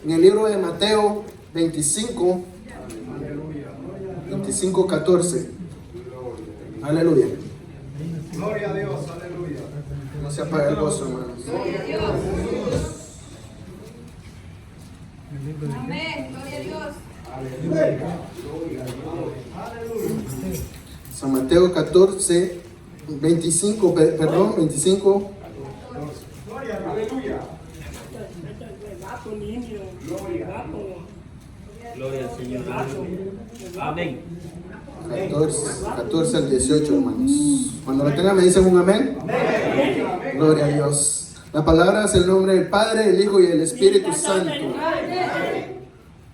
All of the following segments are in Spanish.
en el libro de Mateo 14. Aleluya. Gloria a Dios, aleluya. No se apaga el gozo, hermanos. Gloria a Dios. Amén, gloria a Dios. San Mateo 14, 25, perdón, 25. Aleluya. Gloria al Señor. Amén. 14 al 18, hermanos. Cuando lo tengan me dicen un amén. Gloria a Dios. La palabra es el nombre del Padre, el Hijo y el Espíritu Santo.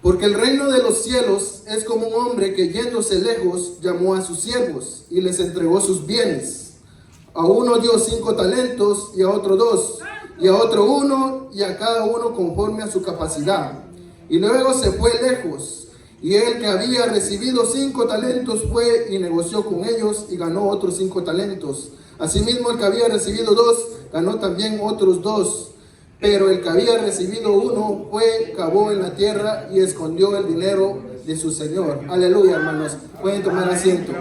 Porque el reino de los cielos es como un hombre que yéndose lejos llamó a sus siervos y les entregó sus bienes. A uno dio 5 talentos y a otro 2 y a otro 1 y a cada uno conforme a su capacidad. Y luego se fue lejos. Y el que había recibido 5 talentos fue y negoció con ellos y ganó otros 5 talentos. Asimismo el que había recibido 2 ganó también otros 2. Pero el que había recibido 1 fue, cavó en la tierra y escondió el dinero de su señor. Aleluya, hermanos. Pueden tomar asiento.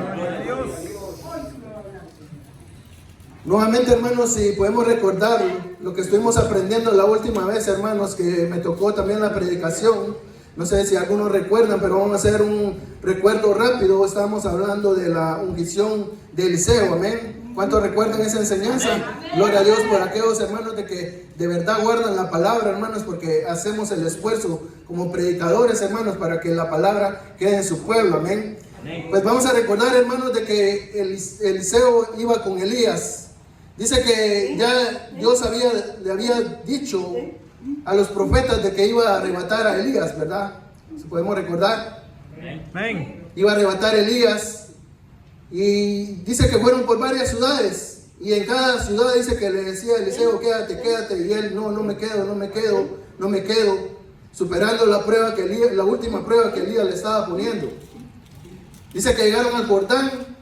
Nuevamente, hermanos, si podemos recordar lo que estuvimos aprendiendo la última vez, hermanos, que me tocó también la predicación. No sé si algunos recuerdan, pero vamos a hacer un recuerdo rápido. Estábamos hablando de la ungición de Eliseo, amén. ¿Cuántos recuerdan esa enseñanza? Gloria a Dios por aquellos hermanos de que de verdad guardan la palabra, hermanos, porque hacemos el esfuerzo como predicadores, hermanos, para que la palabra quede en su pueblo, amén. Pues vamos a recordar, hermanos, de que Eliseo iba con Elías. Dice que ya Dios le había dicho a los profetas de que iba a arrebatar a Elías, ¿verdad? Si podemos recordar. Iba a arrebatar a Elías. Y dice que fueron por varias ciudades. Y en cada ciudad dice que le decía a Eliseo, quédate, quédate. Y él, no me quedo. Superando la prueba la última prueba que Elías le estaba poniendo. Dice que llegaron al Jordán.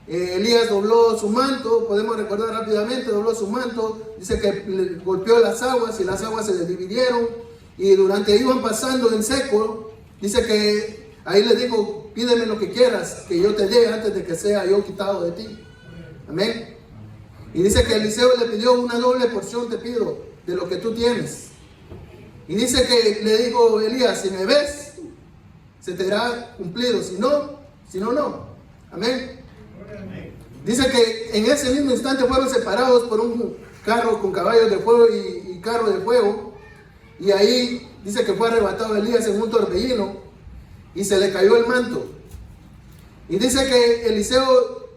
Elías dobló su manto, podemos recordar rápidamente, dobló su manto, dice que golpeó las aguas y las aguas se dividieron y durante iban pasando en seco, dice que ahí le dijo, pídeme lo que quieras, que yo te dé antes de que sea yo quitado de ti, amén. Y dice que Eliseo le pidió una doble porción, te pido, de lo que tú tienes. Y dice que le dijo Elías, si me ves, se te hará cumplido, si no, no, amén. Dice que en ese mismo instante fueron separados por un carro con caballos de fuego y carro de fuego. Y ahí dice que fue arrebatado Elías en un torbellino y se le cayó el manto. Y dice que Eliseo,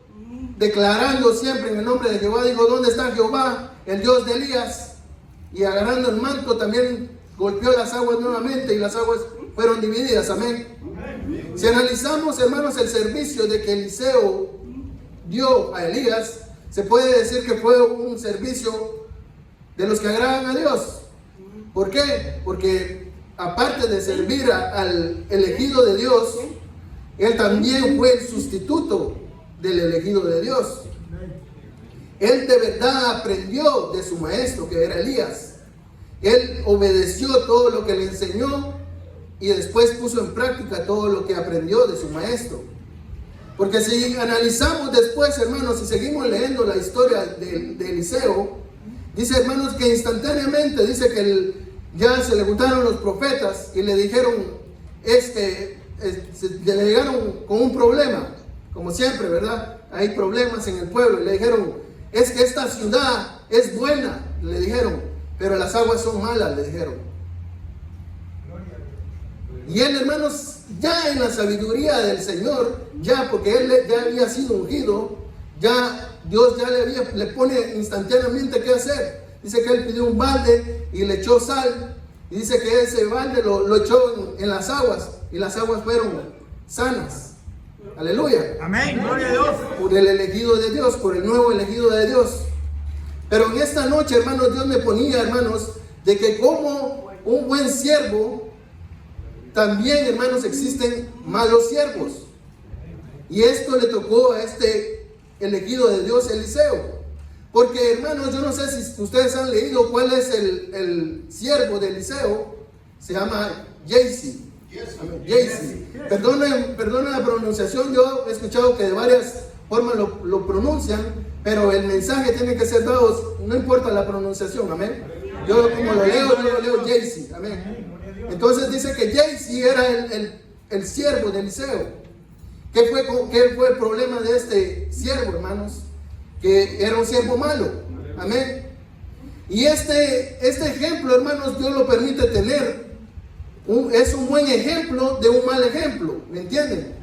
declarando siempre en el nombre de Jehová, dijo, ¿dónde está Jehová, el Dios de Elías? Y agarrando el manto también golpeó las aguas nuevamente y las aguas fueron divididas, amén. Si analizamos, hermanos, el servicio de que Eliseo dio a Elías, se puede decir que fue un servicio de los que agradan a Dios. ¿Por qué? Porque aparte de servir al elegido de Dios, él también fue el sustituto del elegido de Dios. Él de verdad aprendió de su maestro, que era Elías. Él obedeció todo lo que le enseñó y después puso en práctica todo lo que aprendió de su maestro. Porque si analizamos después, hermanos, si seguimos leyendo la historia de Eliseo, dice, hermanos, que instantáneamente, dice que ya se le juntaron los profetas y le dijeron, le llegaron con un problema, como siempre, ¿verdad? Hay problemas en el pueblo, y le dijeron, es que esta ciudad es buena, le dijeron, pero las aguas son malas, le dijeron. Y él, hermanos, ya en la sabiduría del Señor, ya porque él ya había sido ungido, ya Dios ya le pone instantáneamente qué hacer. Dice que él pidió un balde y le echó sal. Y dice que ese balde lo echó en las aguas y las aguas fueron sanas. Aleluya. Amén, gloria a Dios. Por el elegido de Dios, por el nuevo elegido de Dios. Pero en esta noche, hermanos, Dios me ponía, hermanos, de que como un buen siervo, también, hermanos, existen malos siervos. Y esto le tocó a este elegido de Dios, Eliseo. Porque, hermanos, yo no sé si ustedes han leído cuál es el siervo de Eliseo. Se llama Jaycee. Jaycee. Perdone la pronunciación, yo he escuchado que de varias formas lo pronuncian, pero el mensaje tiene que ser dado, no importa la pronunciación, amén. Yo como lo leo Jaycee, amén. Entonces dice que Jaycee era el siervo de Eliseo. ¿Qué fue el problema de este siervo, hermanos? Que era un siervo malo, amén. Y este ejemplo, hermanos, Dios lo permite tener. Es un buen ejemplo de un mal ejemplo, ¿me entienden?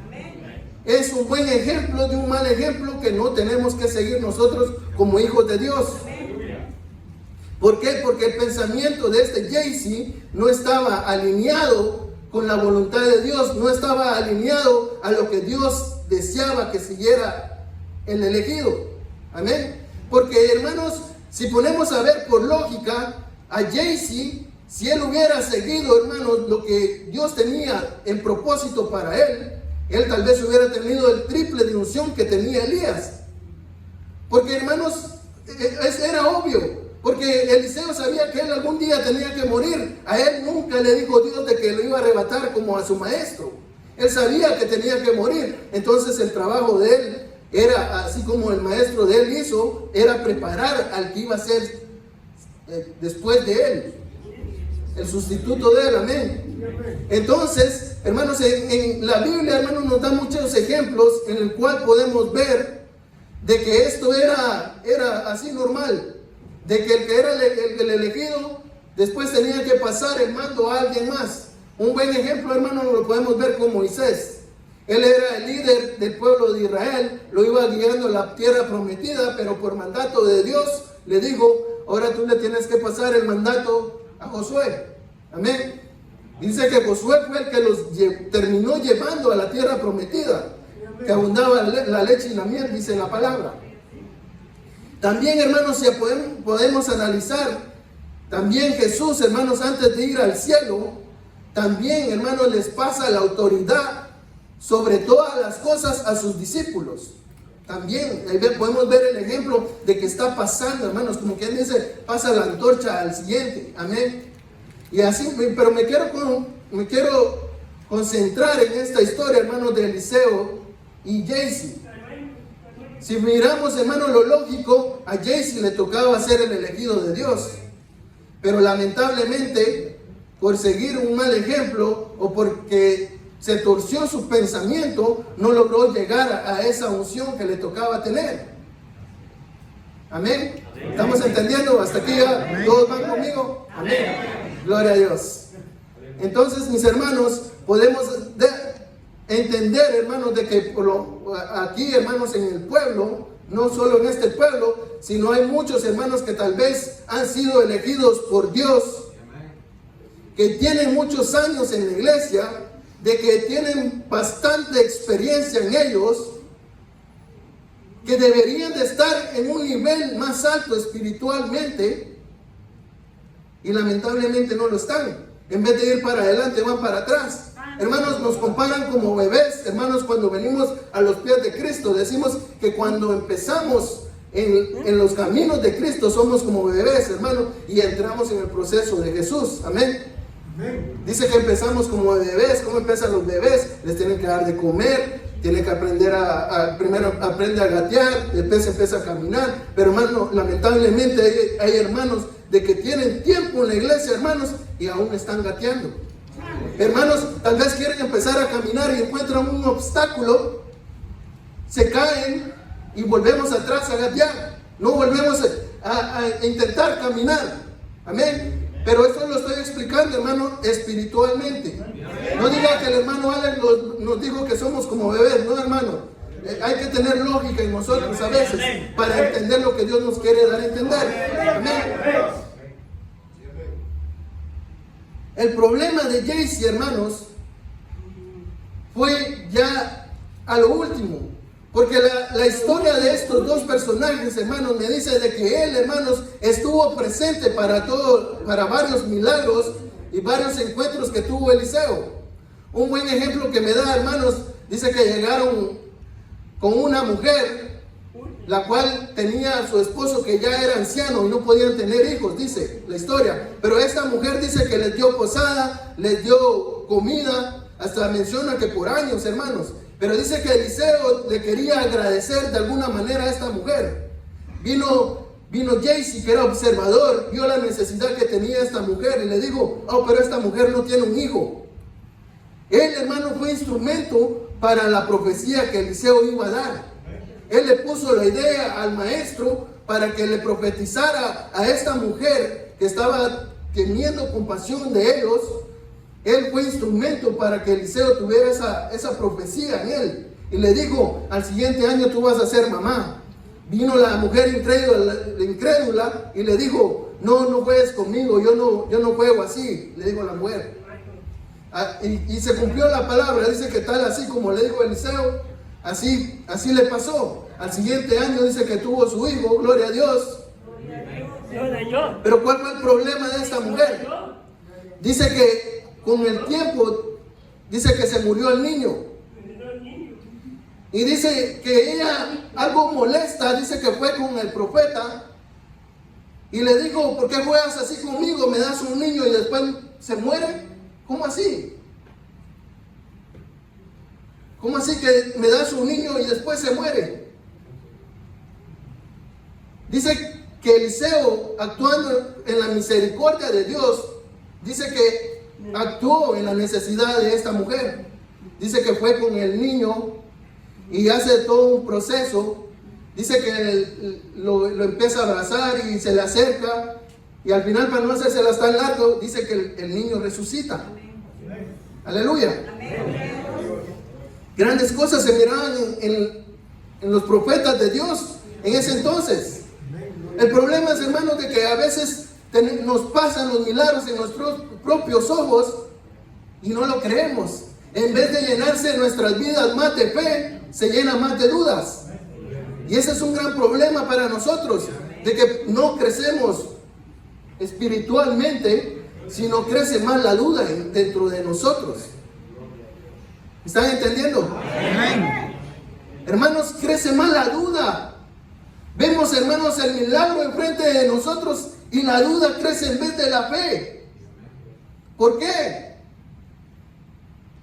Es un buen ejemplo de un mal ejemplo que no tenemos que seguir nosotros como hijos de Dios. ¿Por qué? Porque el pensamiento de este Jaycee no estaba alineado con la voluntad de Dios, no estaba alineado a lo que Dios deseaba que siguiera el elegido. Amén. Porque, hermanos, si ponemos a ver por lógica a Jaycee, si él hubiera seguido, hermanos, lo que Dios tenía en propósito para él tal vez hubiera tenido el triple de unción que tenía Elías. Porque, hermanos, era obvio. Porque Eliseo sabía que él algún día tenía que morir. A él nunca le dijo Dios de que lo iba a arrebatar como a su maestro. Él sabía que tenía que morir. Entonces el trabajo de él era, así como el maestro de él hizo, era preparar al que iba a ser después de él, el sustituto de él, amén. Entonces, hermanos, en la Biblia, hermanos, nos da muchos ejemplos en el cual podemos ver de que esto era así normal, de que el que era el elegido después tenía que pasar el mando a alguien más. Un buen ejemplo, hermanos, lo podemos ver con Moisés. Él era el líder del pueblo de Israel, lo iba guiando a la tierra prometida, pero por mandato de Dios le dijo: ahora tú le tienes que pasar el mandato a Josué. Amén. Dice que Josué fue el que los terminó llevando a la tierra prometida, que abundaba la leche y la miel, dice la palabra. También, hermanos, si podemos analizar, también Jesús, hermanos, antes de ir al cielo, también, hermanos, les pasa la autoridad sobre todas las cosas a sus discípulos. También podemos ver el ejemplo de que está pasando, hermanos, como quien dice, pasa la antorcha al siguiente. Amén. Y así, pero me quiero concentrar en esta historia, hermanos, de Eliseo y Jaycee. Si miramos, hermanos, lo lógico, a Jaycee le tocaba ser el elegido de Dios. Pero lamentablemente, por seguir un mal ejemplo o porque se torció su pensamiento, no logró llegar a esa unción que le tocaba tener. Amén. ¿Estamos entendiendo? Hasta aquí ya todos van conmigo. Amén. Gloria a Dios. Entonces, mis hermanos, podemos entender, hermanos, de que aquí, hermanos, en el pueblo, no solo en este pueblo, sino hay muchos hermanos que tal vez han sido elegidos por Dios, que tienen muchos años en la iglesia, de que tienen bastante experiencia en ellos, que deberían de estar en un nivel más alto espiritualmente, y lamentablemente no lo están. En vez de ir para adelante, van para atrás. Hermanos, nos comparan como bebés. Hermanos, cuando venimos a los pies de Cristo, decimos que cuando empezamos en los caminos de Cristo, somos como bebés, hermanos, y entramos en el proceso de Jesús. Amén. Dice que empezamos como bebés. ¿Cómo empiezan los bebés? Les tienen que dar de comer, tienen que aprender primero aprende a gatear, después empieza a caminar. Pero, hermanos, lamentablemente hay hermanos de que tienen tiempo en la iglesia, hermanos, y aún están gateando. Hermanos, tal vez quieren empezar a caminar y encuentran un obstáculo, se caen y volvemos atrás a gatear. No volvemos a intentar caminar. Amén. Pero esto lo estoy explicando, hermano, espiritualmente. No diga que el hermano Alex nos dijo que somos como bebés. No, hermano. Hay que tener lógica en nosotros a veces para entender lo que Dios nos quiere dar a entender. Amén. El problema de Jaycee, hermanos, fue ya a lo último. Porque la historia de estos dos personajes, hermanos, me dice de que él, hermanos, estuvo presente para varios milagros y varios encuentros que tuvo Eliseo. Un buen ejemplo que me da, hermanos, dice que llegaron con una mujer, la cual tenía a su esposo que ya era anciano y no podían tener hijos, dice la historia. Pero esta mujer dice que les dio posada, les dio comida, hasta menciona que por años, hermanos. Pero dice que Eliseo le quería agradecer de alguna manera a esta mujer. Vino Jaycee, que era observador, vio la necesidad que tenía esta mujer y le dijo: oh, pero esta mujer no tiene un hijo. Él, hermano, fue instrumento para la profecía que Eliseo iba a dar. Él le puso la idea al maestro para que le profetizara a esta mujer que estaba teniendo compasión de ellos. Él fue instrumento para que Eliseo tuviera esa profecía en él. Y le dijo: al siguiente año tú vas a ser mamá. Vino la mujer incrédula y le dijo: no juegues conmigo, yo no juego así, le dijo la mujer. Y se cumplió la palabra, dice que tal así como le dijo Eliseo, así le pasó. Al siguiente año dice que tuvo su hijo, gloria a Dios. Pero ¿cuál fue el problema de esta mujer? Dice que con el tiempo, dice que se murió el niño. Y dice que ella, algo molesta, dice que fue con el profeta y le dijo: ¿por qué juegas así conmigo? ¿Me das un niño y después se muere? ¿Cómo así? ¿Cómo así que me das un niño y después se muere? Dice que Eliseo, actuando en la misericordia de Dios, dice que actuó en la necesidad de esta mujer. Dice que fue con el niño y hace todo un proceso. Dice que lo empieza a abrazar y se le acerca, y al final, para no hacérselas tan largo, dice que el niño resucita. Aleluya. Grandes cosas se miraban en los profetas de Dios en ese entonces. El problema es, hermanos, de que a veces nos pasan los milagros en nuestros propios ojos y no lo creemos. En vez de llenarse nuestras vidas más de fe, se llena más de dudas. Y ese es un gran problema para nosotros, de que no crecemos espiritualmente, sino crece más la duda dentro de nosotros. ¿Están entendiendo? Amén. Hermanos, crece más la duda. Vemos, hermanos, el milagro enfrente de nosotros y la duda crece en vez de la fe. ¿Por qué?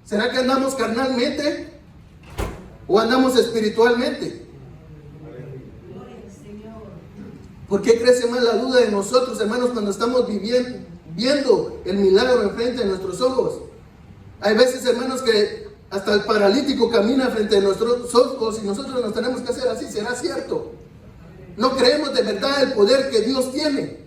¿Será que andamos carnalmente o andamos espiritualmente? ¿Por qué crece más la duda de nosotros, hermanos, cuando estamos viendo el milagro enfrente de nuestros ojos? Hay veces, hermanos, que hasta el paralítico camina frente a nuestros ojos y nosotros nos tenemos que hacer así. ¿Será cierto? No creemos de verdad el poder que Dios tiene.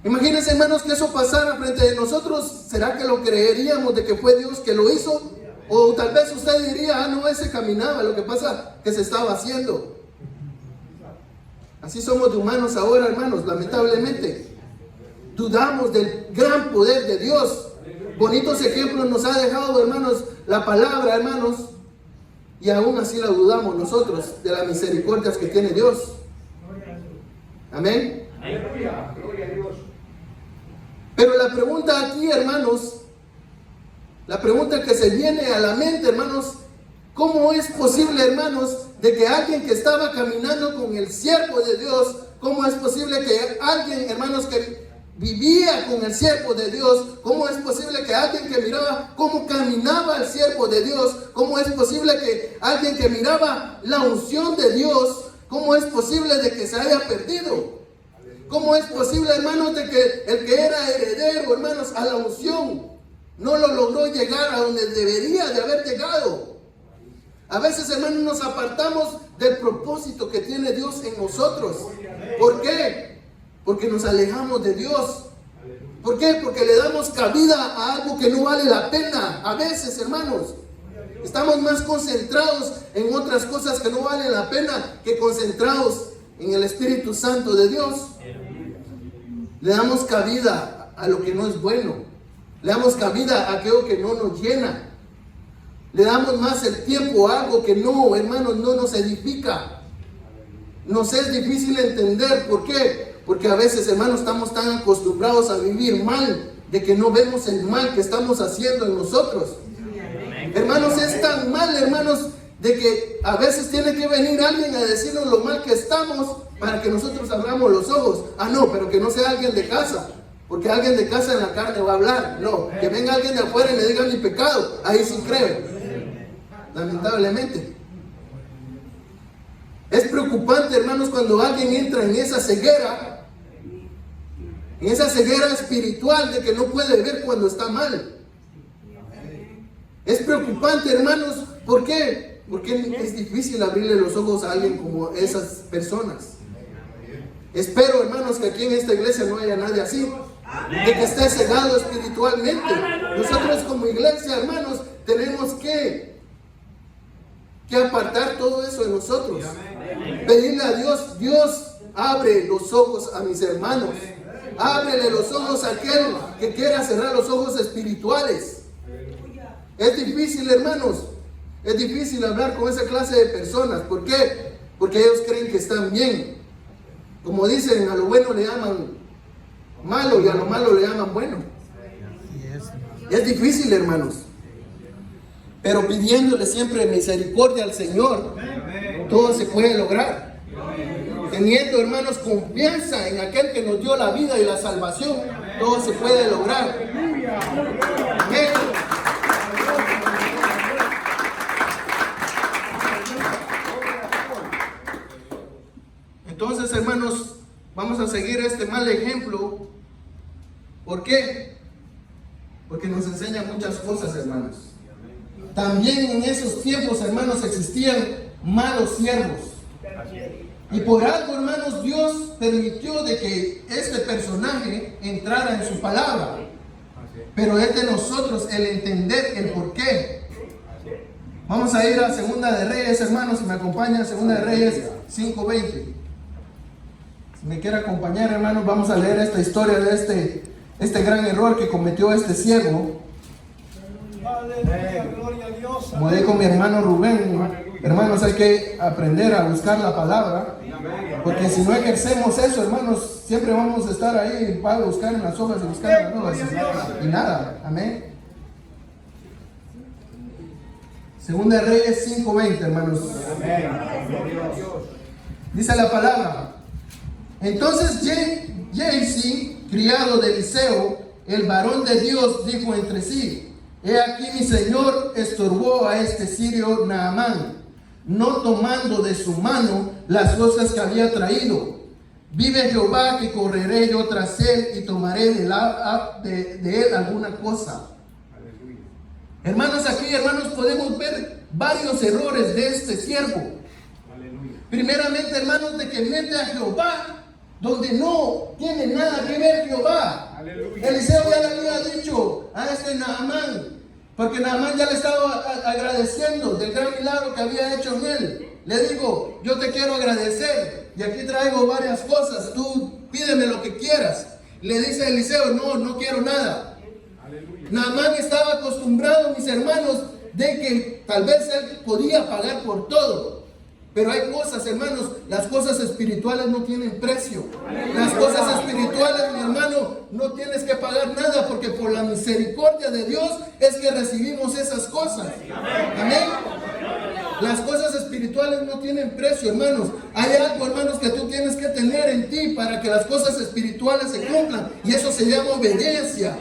Imagínense, hermanos, que eso pasara frente de nosotros. ¿Será que lo creeríamos de que fue Dios que lo hizo? O tal vez usted diría: no, ese caminaba, lo que pasa que se estaba haciendo. Así somos de humanos ahora, hermanos, lamentablemente. Dudamos del gran poder de Dios. Bonitos ejemplos nos ha dejado, hermanos, la palabra, hermanos, y aún así la dudamos nosotros de las misericordias que tiene Dios. Amén. Pero la pregunta aquí, hermanos, la pregunta que se viene a la mente, hermanos: ¿cómo es posible, hermanos, de que alguien que estaba caminando con el siervo de Dios, cómo es posible que alguien, hermanos, que vivía con el siervo de Dios, cómo es posible que alguien que miraba cómo caminaba el siervo de Dios, cómo es posible que alguien que miraba la unción de Dios, cómo es posible de que se haya perdido? ¿Cómo es posible, hermanos, de que el que era heredero, hermanos, a la unción no lo logró llegar a donde debería de haber llegado? A veces, hermanos, nos apartamos del propósito que tiene Dios en nosotros. ¿Por qué? Porque nos alejamos de Dios. ¿Por qué? Porque le damos cabida a algo que no vale la pena. A veces, hermanos, estamos más concentrados en otras cosas que no valen la pena que concentrados en el Espíritu Santo de Dios. Le damos cabida a lo que no es bueno. Le damos cabida a aquello que no nos llena. Le damos más el tiempo a algo que no, hermanos, no nos edifica. Nos es difícil entender. ¿Por qué? Porque a veces, hermanos, estamos tan acostumbrados a vivir mal, de que no vemos el mal que estamos haciendo en nosotros. Hermanos, es tan mal, hermanos, de que a veces tiene que venir alguien a decirnos lo mal que estamos para que nosotros abramos los ojos. Ah, no, pero que no sea alguien de casa, porque alguien de casa en la carne va a hablar. No, que venga alguien de afuera y le diga mi pecado, ahí sí creo. Lamentablemente. Es preocupante, hermanos, cuando alguien entra en esa ceguera espiritual de que no puede ver cuando está mal. Es preocupante, hermanos, ¿por qué? Porque es difícil abrirle los ojos a alguien como esas personas. Espero, hermanos, que aquí en esta iglesia no haya nadie así, de que esté cegado espiritualmente. Nosotros como iglesia, hermanos, tenemos que apartar todo eso de nosotros. Pedirle a Dios, Dios, abre los ojos a mis hermanos. Ábrele los ojos a aquel que quiera cerrar los ojos espirituales. Es difícil, hermanos. Es difícil hablar con esa clase de personas. ¿Por qué? Porque ellos creen que están bien. Como dicen, a lo bueno le llaman malo y a lo malo le llaman bueno. Es difícil, hermanos. Pero pidiéndole siempre misericordia al Señor, todo se puede lograr. Teniendo, hermanos, confianza en aquel que nos dio la vida y la salvación, todo se puede lograr. Amén. Entonces, hermanos, vamos a seguir este mal ejemplo. ¿Por qué? Porque nos enseña muchas cosas, hermanos. También en esos tiempos, hermanos, existían malos siervos. Y por algo, hermanos, Dios permitió de que este personaje entrara en su palabra. Pero es de nosotros el entender el por qué. Vamos a ir a Segunda de Reyes, hermanos, si me acompañan, Segunda de Reyes 5:20. Si me quiere acompañar, hermanos, vamos a leer esta historia de este gran error que cometió este siervo. Como dijo mi hermano Rubén, hermanos, hay que aprender a buscar la palabra, porque si no ejercemos eso, hermanos, siempre vamos a estar ahí para buscar en las hojas y buscar en las hojas y nada. Amén. Segunda de Reyes 5:20, hermanos. Dice la palabra: entonces Gehazi, criado de Eliseo, el varón de Dios, dijo entre sí: he aquí mi señor estorbó a este sirio Naamán, no tomando de su mano las cosas que había traído. Vive Jehová que correré yo tras él y tomaré de él alguna cosa. Hermanos, aquí, hermanos, podemos ver varios errores de este siervo. Primeramente, hermanos, de que mete a Jehová donde no tiene nada que ver Jehová. Eliseo ya le había dicho a este Naamán, porque Naamán ya le estaba agradeciendo del gran milagro que había hecho en él. Le digo: yo te quiero agradecer y aquí traigo varias cosas, tú pídeme lo que quieras. Le dice Eliseo: no quiero nada. Naamán estaba acostumbrado, mis hermanos, de que tal vez él podía pagar por todo. Pero hay cosas, hermanos, las cosas espirituales no tienen precio. Las cosas espirituales, mi hermano, no tienes que pagar nada, porque por la misericordia de Dios es que recibimos esas cosas. Amén. Las cosas espirituales no tienen precio, hermanos. Hay algo, hermanos, que tú tienes que tener en ti para que las cosas espirituales se cumplan, y eso se llama obediencia.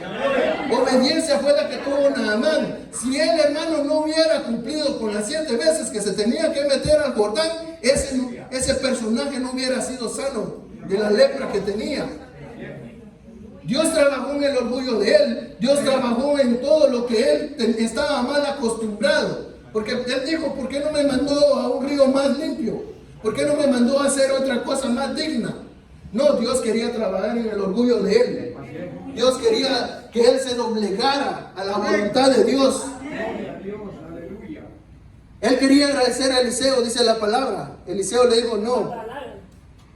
Obediencia fue la que tuvo Naamán. Si él, hermano, no hubiera cumplido con las 7 veces que se tenía que meter al Jordán, ese personaje no hubiera sido sano de la lepra que tenía. Dios trabajó en el orgullo de él. Dios trabajó en todo lo que él estaba mal acostumbrado. Porque él dijo: ¿por qué no me mandó a un río más limpio? ¿Por qué no me mandó a hacer otra cosa más digna? No, Dios quería trabajar en el orgullo de él. Dios quería que él se doblegara a la voluntad de Dios. Él quería agradecer a Eliseo, dice la palabra. Eliseo le dijo: no,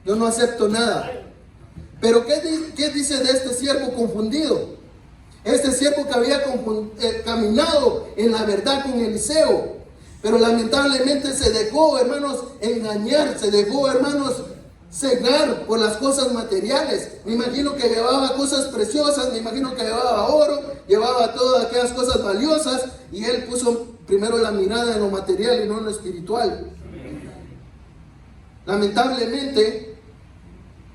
yo no acepto nada. Pero ¿qué dice de este siervo confundido? Este siervo que había caminado en la verdad con Eliseo, pero lamentablemente se dejó, hermanos, engañar, se dejó, hermanos, cegar por las cosas materiales. Me imagino que llevaba cosas preciosas, me imagino que llevaba oro, llevaba todas aquellas cosas valiosas, y él puso primero la mirada en lo material y no en lo espiritual. Lamentablemente,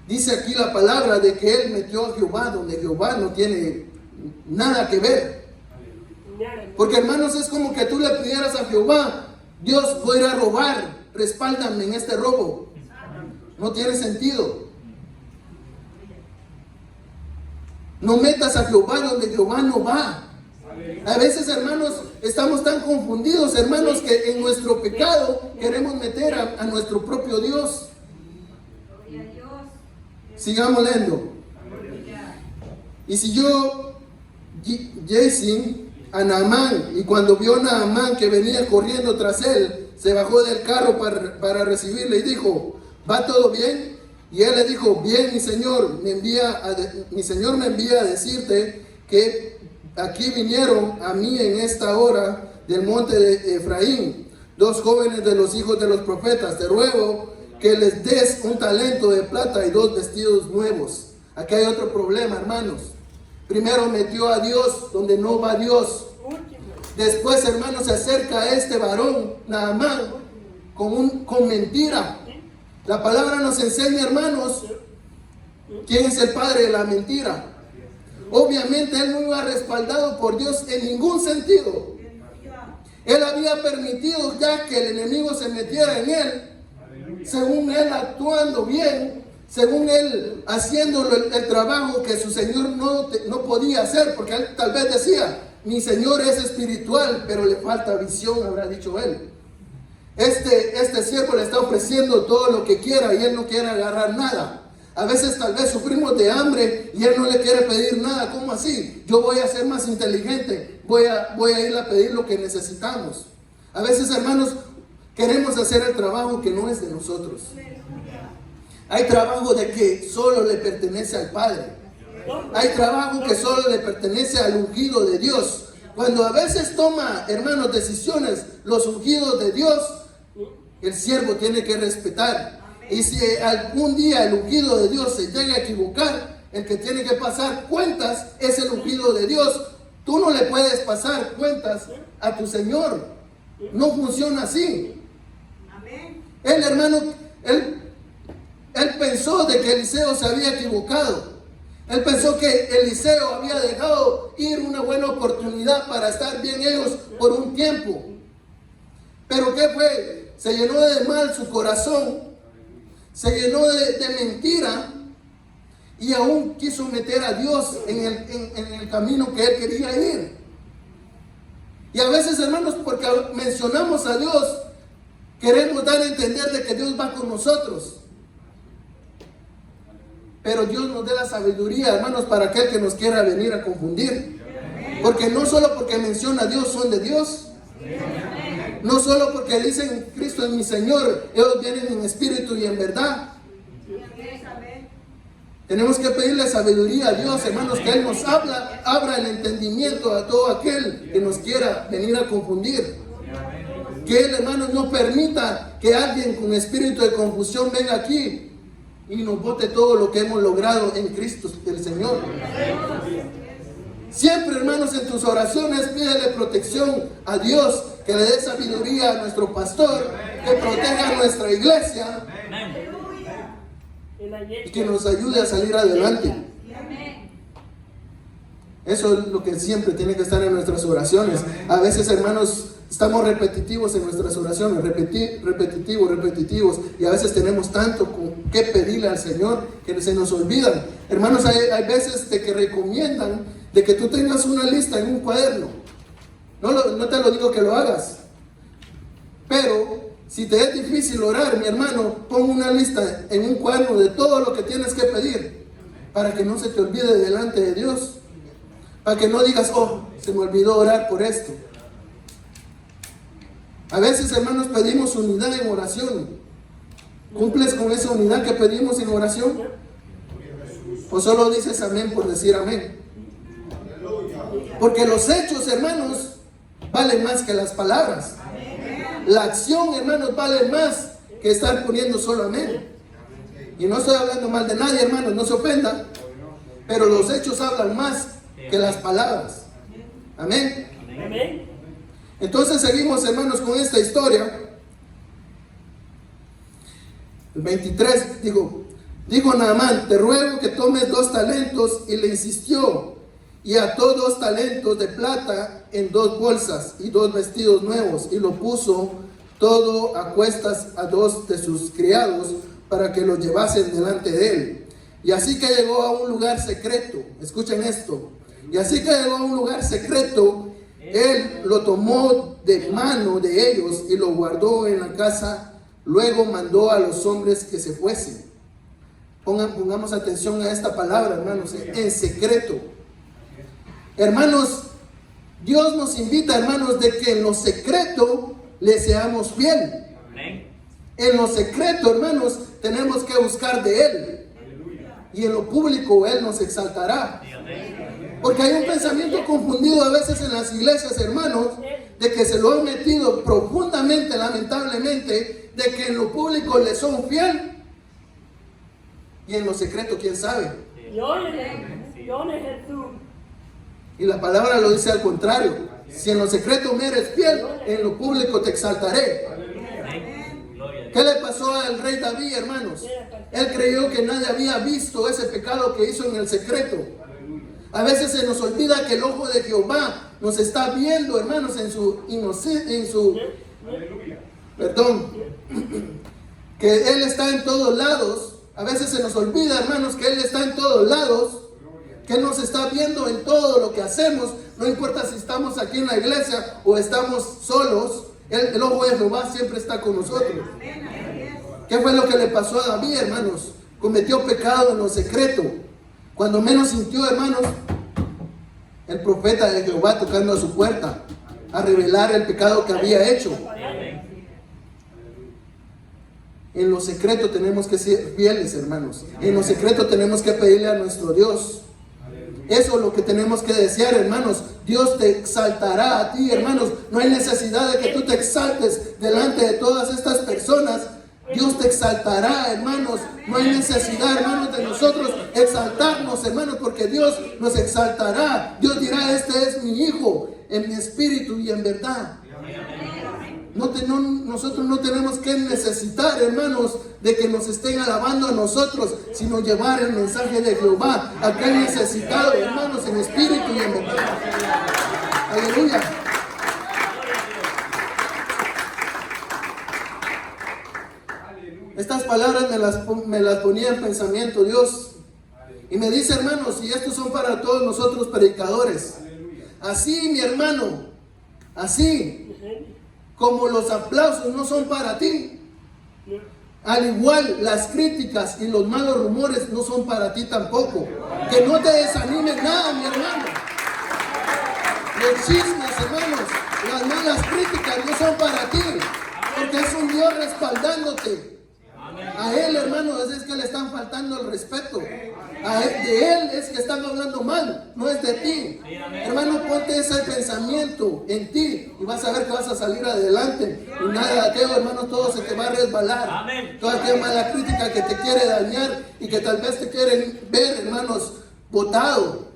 dice aquí la palabra de que él metió a Jehová donde Jehová no tiene nada que ver. Porque, hermanos, es como que tú le pidieras a Jehová: Dios, voy a ir a robar, respáldame en este robo. No tiene sentido. No metas a Jehová donde Jehová no va. A veces, hermanos, estamos tan confundidos, hermanos, que en nuestro pecado queremos meter a nuestro propio Dios. Sigamos leyendo. Y siguió Giezi a Naamán, y cuando vio a Naamán que venía corriendo tras él, se bajó del carro para recibirle y dijo: ¿va todo bien? Y él le dijo: bien, mi señor me envía a decirte que aquí vinieron a mí en esta hora del monte de Efraín 2 jóvenes de los hijos de los profetas. Te ruego que les des un talento de plata y 2 vestidos nuevos. Aquí hay otro problema, hermanos. Primero metió a Dios donde no va Dios. Después, hermanos, se acerca a este varón, Naamán, con mentira. La palabra nos enseña, hermanos, quién es el padre de la mentira. Obviamente él no iba respaldado por Dios en ningún sentido. Él había permitido ya que el enemigo se metiera en él, según él actuando bien, según él haciendo el trabajo que su Señor no podía hacer, porque él tal vez decía: mi Señor es espiritual, pero le falta visión, habrá dicho él. Este siervo le está ofreciendo todo lo que quiera y él no quiere agarrar nada. A veces tal vez sufrimos de hambre y él no le quiere pedir nada. ¿Cómo así? Yo voy a ser más inteligente, voy a ir a pedir lo que necesitamos. A veces, hermanos, queremos hacer el trabajo que no es de nosotros. Hay trabajo de que solo le pertenece al Padre. Hay trabajo que solo le pertenece al ungido de Dios. Cuando a veces toma, hermanos, decisiones los ungidos de Dios, el siervo tiene que respetar. Y si algún día el ungido de Dios se llega a equivocar, el que tiene que pasar cuentas es el ungido de Dios. Tú no le puedes pasar cuentas a tu Señor. No funciona así. Él, hermano, él pensó de que Eliseo se había equivocado. Él pensó que Eliseo había dejado ir una buena oportunidad para estar bien ellos por un tiempo. Pero ¿qué fue? Se llenó de mal su corazón, se llenó de mentira, y aún quiso meter a Dios en el camino que él quería ir. Y a veces, hermanos, porque mencionamos a Dios, queremos dar a entender de que Dios va con nosotros. Pero Dios nos dé la sabiduría, hermanos, para aquel que nos quiera venir a confundir. Porque no solo porque menciona a Dios son de Dios. No solo porque dicen Cristo es mi Señor, ellos vienen en espíritu y en verdad. Tenemos que pedirle sabiduría a Dios, hermanos, que Él nos abra el entendimiento a todo aquel que nos quiera venir a confundir. Que Él, hermanos, no permita que alguien con espíritu de confusión venga aquí y nos bote todo lo que hemos logrado en Cristo el Señor. Siempre, hermanos, en tus oraciones pídele protección a Dios, que le dé sabiduría a nuestro pastor, que proteja a nuestra iglesia y que nos ayude a salir adelante. Eso es lo que siempre tiene que estar en nuestras oraciones. A veces, hermanos, estamos repetitivos en nuestras oraciones, repetitivos, y a veces tenemos tanto que pedirle al Señor que se nos olvidan. Hermanos, hay veces de que recomiendan de que tú tengas una lista en un cuaderno. No te lo digo que lo hagas, pero si te es difícil orar, mi hermano, pon una lista en un cuaderno de todo lo que tienes que pedir, para que no se te olvide delante de Dios, para que no digas: oh, se me olvidó orar por esto. A veces, hermanos, pedimos unidad en oración. ¿Cumples con esa unidad que pedimos en oración? ¿O solo dices amén por decir amén? Porque los hechos, hermanos, valen más que las palabras. La acción, hermanos, vale más que estar poniendo solo amén. Y no estoy hablando mal de nadie, hermanos, no se ofenda. Pero los hechos hablan más que las palabras. Amén. Amén. Entonces seguimos, hermanos, con esta historia. El 23, dijo Naamán, te ruego que tomes 2 talentos, y le insistió, y ató 2 talentos de plata en 2 bolsas y 2 vestidos nuevos, y lo puso todo a cuestas a 2 de sus criados para que lo llevasen delante de él. Y así que llegó a un lugar secreto, escuchen esto, y así que llegó a un lugar secreto, él lo tomó de mano de ellos y lo guardó en la casa. Luego mandó a los hombres que se fuesen. Pongamos atención a esta palabra, hermanos, en secreto. Hermanos, Dios nos invita, hermanos, de que en lo secreto le seamos fiel. En lo secreto, hermanos, tenemos que buscar de Él. Y en lo público Él nos exaltará. Porque hay un pensamiento confundido a veces en las iglesias, hermanos, de que se lo han metido profundamente, lamentablemente, de que en lo público le son fiel y en lo secreto, quién sabe. Y la palabra lo dice al contrario. Si en lo secreto me eres fiel, en lo público te exaltaré. ¿Qué le pasó al rey David, hermanos? Él creyó que nadie había visto ese pecado que hizo en el secreto. A veces se nos olvida que el ojo de Jehová nos está viendo, hermanos, en su que Él está en todos lados. A veces se nos olvida, hermanos, que Él está en todos lados, que Él nos está viendo en todo lo que hacemos. No importa si estamos aquí en la iglesia o estamos solos, el ojo de Jehová siempre está con nosotros. ¿Qué fue lo que le pasó a David, hermanos? Cometió pecado en lo secreto. Cuando menos sintió, hermanos, el profeta de Jehová tocando a su puerta a revelar el pecado que había hecho. En lo secreto tenemos que ser fieles, hermanos. En lo secreto tenemos que pedirle a nuestro Dios. Eso es lo que tenemos que desear, hermanos. Dios te exaltará a ti, hermanos. No hay necesidad de que tú te exaltes delante de todas estas personas. Dios te exaltará, hermanos. No hay necesidad, hermanos, de nosotros exaltarnos, hermanos, porque Dios nos exaltará. Dios dirá, este es mi hijo, en mi espíritu y en verdad. Nosotros no tenemos que necesitar, hermanos, de que nos estén alabando a nosotros, sino llevar el mensaje de Jehová a aquel necesitado, hermanos, en espíritu y en verdad. Aleluya. Estas palabras me las ponía en pensamiento Dios. Y me dice, hermanos, y estos son para todos nosotros predicadores. Así, mi hermano, así como los aplausos no son para ti, al igual las críticas y los malos rumores no son para ti tampoco. Que no te desanimes nada, mi hermano. Los chismes, hermanos, las malas críticas no son para ti, porque es un Dios respaldándote. A Él, hermano, es que le están faltando el respeto. De Él es que están hablando mal, no es de ti. Hermano, ponte ese pensamiento en ti y vas a ver que vas a salir adelante. Y nada de aquello, hermano, todo se te va a resbalar. Toda aquella mala crítica que te quiere dañar y que tal vez te quieren ver, hermanos, botado.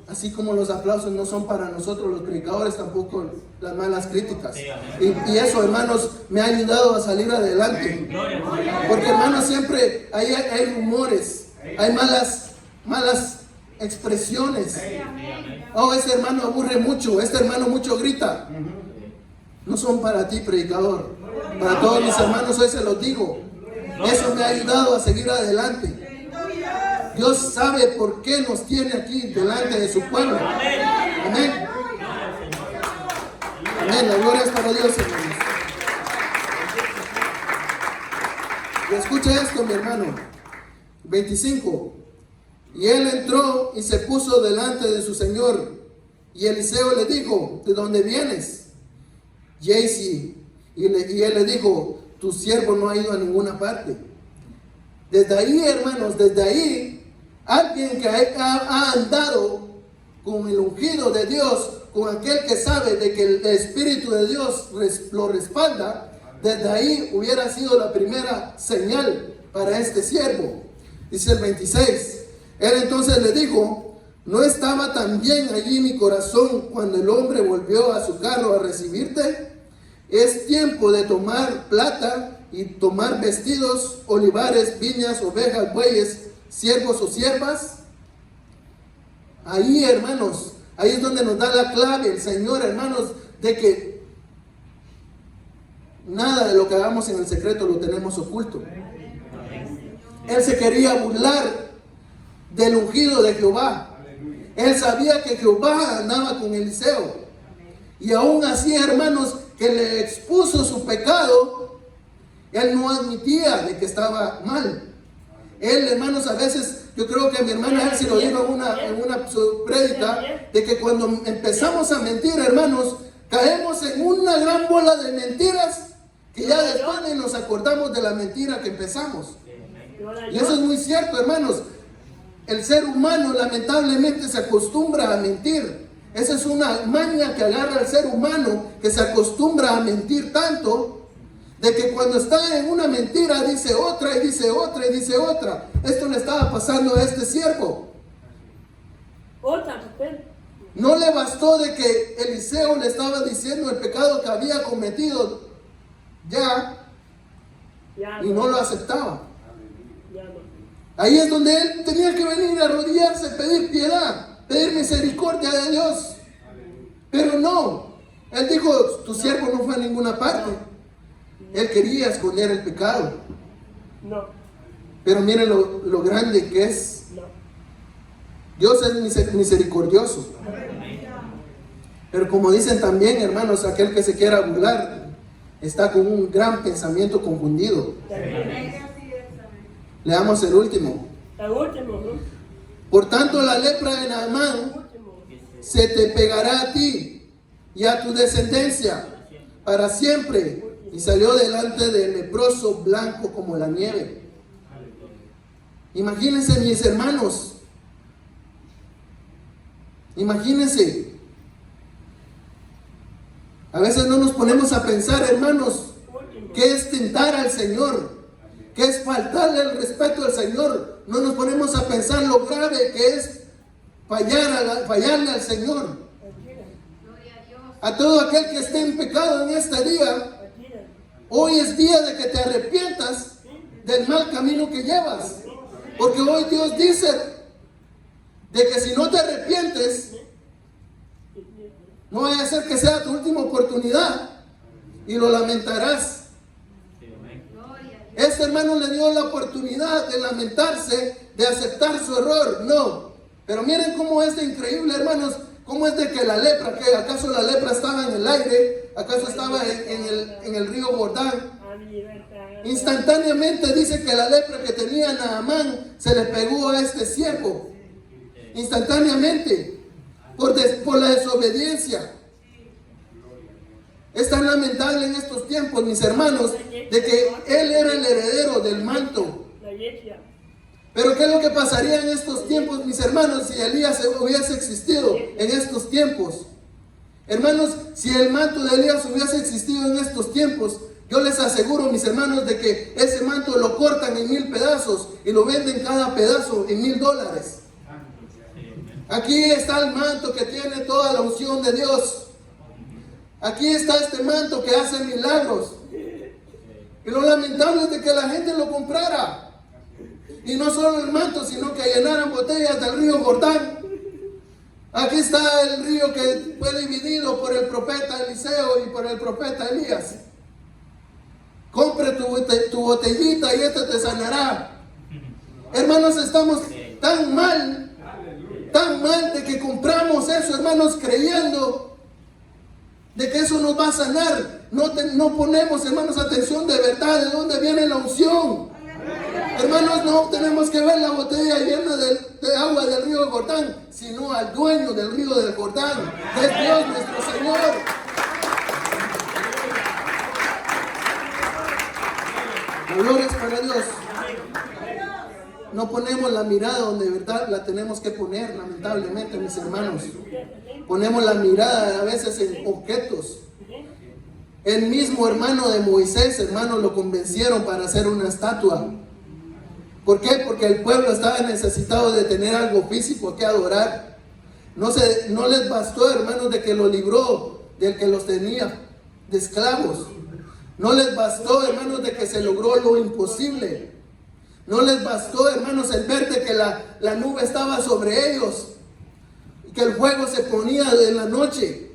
Así como los aplausos no son para nosotros los predicadores, tampoco las malas críticas. Y eso, hermanos, me ha ayudado a salir adelante. Porque, hermanos, siempre hay rumores, hay malas expresiones. Oh, este hermano aburre mucho, este hermano mucho grita. No son para ti, predicador. Para todos mis hermanos hoy se los digo. Eso me ha ayudado a seguir adelante. Dios sabe por qué nos tiene aquí delante de su pueblo. Amén. Amén. La gloria es para Dios, hermanos. Y escucha esto, mi hermano. 25. Y él entró y se puso delante de su señor. Y Eliseo le dijo, ¿de dónde vienes? Jesse. Y él le dijo, tu siervo no ha ido a ninguna parte. Desde ahí, hermanos, desde ahí, alguien que ha andado con el ungido de Dios, con aquel que sabe de que el Espíritu de Dios lo respalda, desde ahí hubiera sido la primera señal para este siervo. Dice el 26. Él entonces le dijo: ¿no estaba también allí mi corazón cuando el hombre volvió a su carro a recibirte? Es tiempo de tomar plata y tomar vestidos, olivares, viñas, ovejas, bueyes, siervos o siervas. Ahí, hermanos, ahí es donde nos da la clave el Señor, hermanos, de que nada de lo que hagamos en el secreto lo tenemos oculto. Él se quería burlar del ungido de Jehová. Él sabía que Jehová andaba con Eliseo. Y aún así, hermanos, que le expuso su pecado, él no admitía de que estaba mal. Él, hermanos, a veces, yo creo que mi hermana él se lo dijo en una prédica, de que cuando empezamos a mentir, hermanos, caemos en una gran bola de mentiras que ya después ni nos acordamos de la mentira que empezamos. Y eso es muy cierto, hermanos. El ser humano lamentablemente se acostumbra a mentir. Esa es una maña que agarra al ser humano, que se acostumbra a mentir tanto, de que cuando está en una mentira dice otra y dice otra y dice otra. Esto le estaba pasando a este siervo. No le bastó de que Eliseo le estaba diciendo el pecado que había cometido y no lo aceptaba. Ahí es donde él tenía que venir a arrodillarse, pedir piedad, pedir misericordia de Dios. Pero no, él dijo: tu siervo no fue a ninguna parte. Él quería esconder el pecado. Pero miren lo grande que es. Dios es misericordioso. Pero como dicen también, hermanos, aquel que se quiera burlar está con un gran pensamiento confundido. Leamos el último. Por tanto, la lepra de Naamán se te pegará a ti y a tu descendencia para siempre. Y salió delante del leproso blanco como la nieve. Imagínense, mis hermanos. Imagínense. A veces no nos ponemos a pensar, hermanos, qué es tentar al Señor, qué es faltarle el respeto al Señor. No nos ponemos a pensar lo grave que es fallarle al Señor. A todo aquel que esté en pecado en este día, hoy es día de que te arrepientas del mal camino que llevas. Porque hoy Dios dice de que si no te arrepientes, no vaya a ser que sea tu última oportunidad y lo lamentarás. Este hermano le dio la oportunidad de lamentarse, de aceptar su error. No. Pero miren cómo es de increíble, hermanos, cómo es de que la lepra, que acaso la lepra estaba en el aire, acaso estaba en el río Jordán. Instantáneamente dice que la lepra que tenía Naamán se le pegó a este siervo. Instantáneamente, por la desobediencia. Es tan lamentable en estos tiempos, mis hermanos, de que él era el heredero del manto. Pero ¿qué es lo que pasaría en estos tiempos, mis hermanos, si Elías hubiese existido en estos tiempos? Hermanos, si el manto de Elías hubiese existido en estos tiempos, yo les aseguro, mis hermanos, de que ese manto lo cortan en 1000 pedazos y lo venden cada pedazo en $1000. Aquí está el manto que tiene toda la unción de Dios. Aquí está este manto que hace milagros. Y lo lamentable es de que la gente lo comprara. Y no solo el manto, sino que llenaran botellas del río Jordán. Aquí está el río que fue dividido por el profeta Eliseo y por el profeta Elías. Compre tu botellita y esta te sanará. Hermanos, estamos tan mal de que compramos eso, hermanos, creyendo de que eso nos va a sanar. No ponemos, hermanos, atención de verdad de dónde viene la unción. Hermanos, no tenemos que ver la botella llena de agua del río Jordán, sino al dueño del río del Jordán, que es Dios nuestro Señor. Gloria para Dios. No ponemos la mirada donde de verdad la tenemos que poner, lamentablemente, mis hermanos. Ponemos la mirada a veces en objetos. El mismo hermano de Moisés, hermano, lo convencieron para hacer una estatua. ¿Por qué? Porque el pueblo estaba necesitado de tener algo físico que adorar. No les bastó, hermanos, de que lo libró del que los tenía de esclavos. No les bastó, hermanos, de que se logró lo imposible. No les bastó, hermanos, el ver de que la nube estaba sobre ellos y que el fuego se ponía en la noche.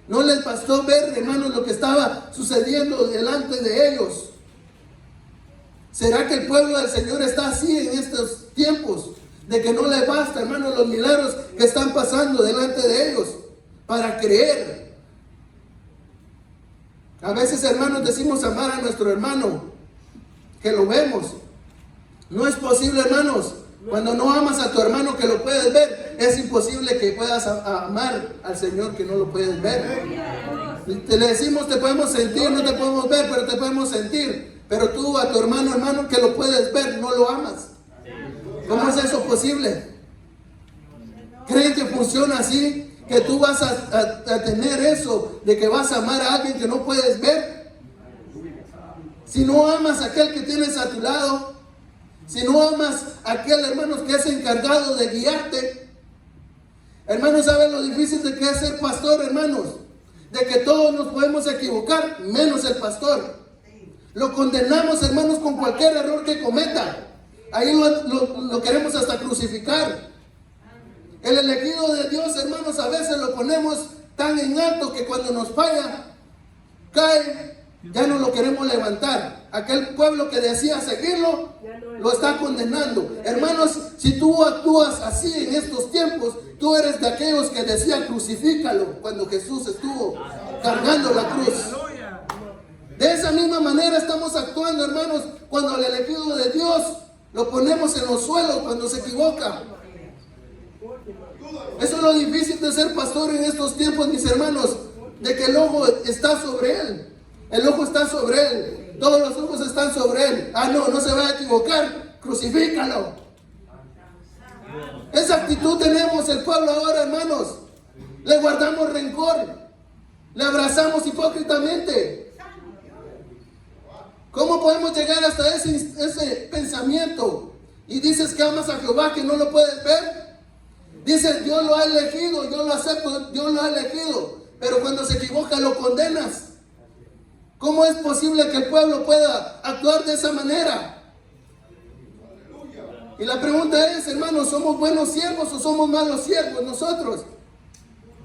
No les bastó ver, hermanos, lo que estaba sucediendo delante de ellos. ¿Será que el pueblo del Señor está así en estos tiempos? De que no le basta, hermanos, los milagros que están pasando delante de ellos para creer. A veces, hermanos, decimos amar a nuestro hermano, que lo vemos. No es posible, hermanos. Cuando no amas a tu hermano que lo puedes ver, es imposible que puedas amar al Señor que no lo puedes ver. Te le decimos, te podemos sentir, no te podemos ver, pero te podemos sentir. Pero tú a tu hermano que lo puedes ver, no lo amas. ¿Cómo es eso posible? ¿Creen que funciona así? ¿Que tú vas a tener eso de que vas a amar a alguien que no puedes ver? Si no amas a aquel que tienes a tu lado, si no amas a aquel, hermanos, que es encargado de guiarte. Hermanos, ¿saben lo difícil de que es ser pastor, hermanos? De que todos nos podemos equivocar, menos el pastor. Lo condenamos, hermanos, con cualquier error que cometa. Ahí lo queremos hasta crucificar. El elegido de Dios, hermanos, a veces lo ponemos tan en alto que cuando nos falla, cae, ya no lo queremos levantar. Aquel pueblo que decía seguirlo, lo está condenando. Hermanos, si tú actúas así en estos tiempos, tú eres de aquellos que decían crucifícalo cuando Jesús estuvo cargando la cruz. De esa misma manera estamos actuando, hermanos, cuando el elegido de Dios lo ponemos en los suelos cuando se equivoca. Eso es lo difícil de ser pastor en estos tiempos, mis hermanos, de que el ojo está sobre él. El ojo está sobre él. Todos los ojos están sobre él. Ah, no se va a equivocar. Crucifícalo. Esa actitud tenemos el pueblo ahora, hermanos. Le guardamos rencor. Le abrazamos hipócritamente. ¿Cómo podemos llegar hasta ese pensamiento? Y dices que amas a Jehová, que no lo puedes ver. Dices, Dios lo ha elegido, yo lo acepto, Dios lo ha elegido. Pero cuando se equivoca lo condenas. ¿Cómo es posible que el pueblo pueda actuar de esa manera? Y la pregunta es, hermanos, ¿somos buenos siervos o somos malos siervos nosotros?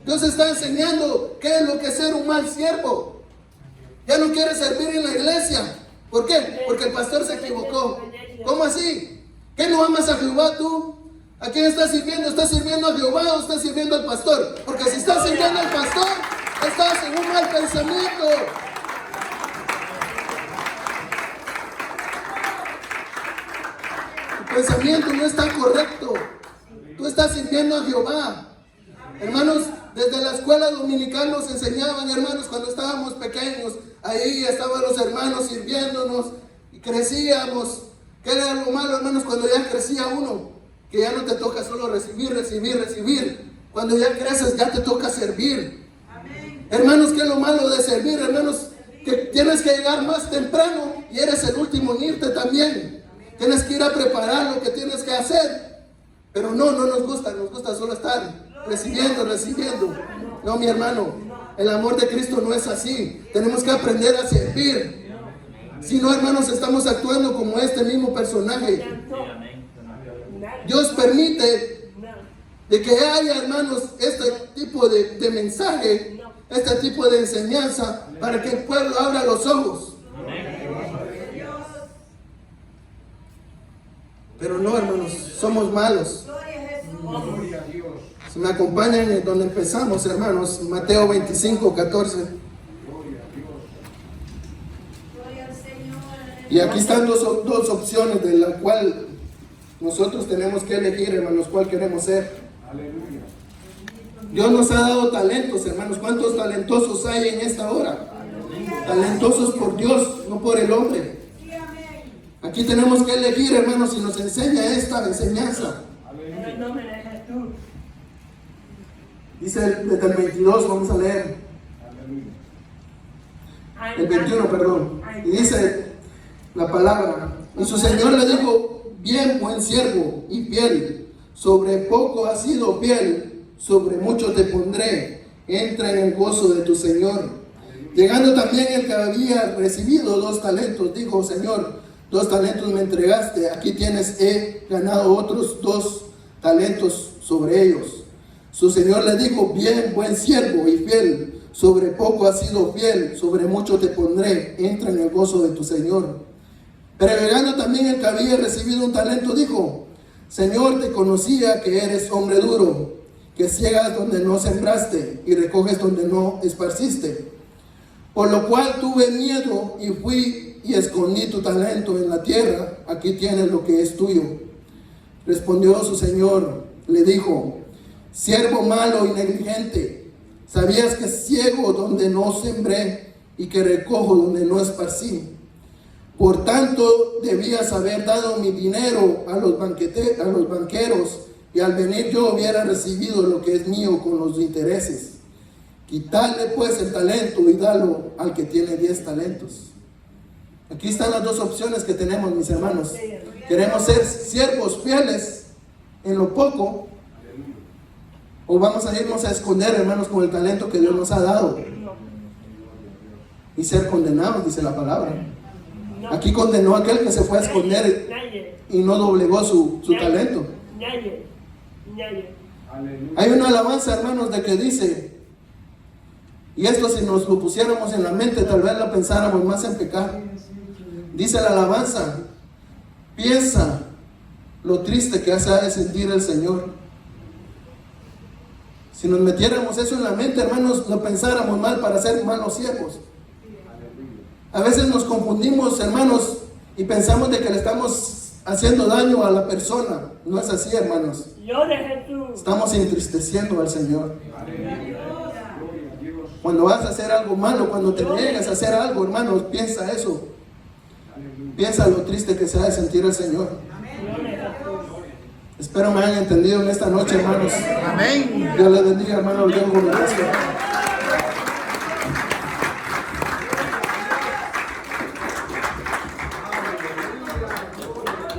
Dios está enseñando qué es lo que es ser un mal siervo. Ya no quiere servir en la iglesia. ¿Por qué? Porque el pastor se equivocó. ¿Cómo así? ¿Qué no amas a Jehová tú? ¿A quién estás sirviendo? ¿Estás sirviendo a Jehová o estás sirviendo al pastor? Porque si estás sirviendo al pastor, estás en un mal pensamiento. Tu pensamiento no está correcto. Tú estás sirviendo a Jehová. Hermanos, desde la escuela dominical nos enseñaban, hermanos, cuando estábamos pequeños, ahí estaban los hermanos sirviéndonos y crecíamos. ¿Qué era lo malo, hermanos, cuando ya crecía uno? Que ya no te toca solo recibir. Cuando ya creces, ya te toca servir. Amén. Hermanos, ¿qué es lo malo de servir? Hermanos, que tienes que llegar más temprano y eres el último en irte también. Amén. Tienes que ir a preparar lo que tienes que hacer. Pero no nos gusta solo estar recibiendo. No, mi hermano, el amor de Cristo no es así. Tenemos que aprender a servir. Si no, hermanos, estamos actuando como este mismo personaje. Dios permite de que haya, hermanos, este tipo de mensaje, este tipo de enseñanza, para que el pueblo abra los ojos. Pero no, hermanos, somos malos. Si me acompañan en donde empezamos, hermanos, Mateo 25, 14. Y aquí están dos opciones de la cual nosotros tenemos que elegir, hermanos, cuál queremos ser. Aleluya. Dios nos ha dado talentos, hermanos. ¿Cuántos talentosos hay en esta hora? Talentosos por Dios, no por el hombre. Aquí tenemos que elegir, hermanos, y nos enseña esta enseñanza. Dice desde el 22, vamos a leer. El 21, perdón. Y dice la palabra. Y su Señor le dijo, bien buen siervo y fiel, sobre poco has sido fiel, sobre mucho te pondré, entra en el gozo de tu Señor. Llegando también el que había recibido 2 talentos, dijo: Señor, 2 talentos me entregaste, aquí tienes, he ganado otros 2 talentos sobre ellos. Su Señor le dijo: bien buen siervo y fiel, sobre poco has sido fiel, sobre mucho te pondré, entra en el gozo de tu Señor. Pero llegando también el que había recibido 1 talento, dijo: Señor, te conocía que eres hombre duro, que ciegas donde no sembraste y recoges donde no esparciste. Por lo cual tuve miedo y fui y escondí tu talento en la tierra, aquí tienes lo que es tuyo. Respondió su Señor, le dijo: siervo malo y negligente, ¿sabías que ciego donde no sembré y que recojo donde no esparcí? Por tanto, debías haber dado mi dinero a los banqueros, y al venir yo hubiera recibido lo que es mío con los intereses. Quitarle pues el talento y dalo al que tiene 10 talentos. Aquí están las 2 opciones que tenemos, mis hermanos. Queremos ser siervos fieles en lo poco, o vamos a irnos a esconder, hermanos, con el talento que Dios nos ha dado y ser condenados, dice la palabra. Aquí condenó a aquel que se fue a esconder y no doblegó su talento. Hay una alabanza, hermanos, de que dice, y esto si nos lo pusiéramos en la mente, tal vez lo pensáramos más en pecar. Dice la alabanza: piensa lo triste que hace de sentir el Señor. Si nos metiéramos eso en la mente, hermanos, lo pensáramos mal para ser malos siervos. A veces nos confundimos, hermanos, y pensamos de que le estamos haciendo daño a la persona. No es así, hermanos. Estamos entristeciendo al Señor. Cuando vas a hacer algo malo, cuando te niegas a hacer algo, hermanos, piensa eso. Piensa lo triste que se ha de sentir el Señor. Espero me hayan entendido en esta noche, hermanos. Amén. Dios les bendiga, hermanos.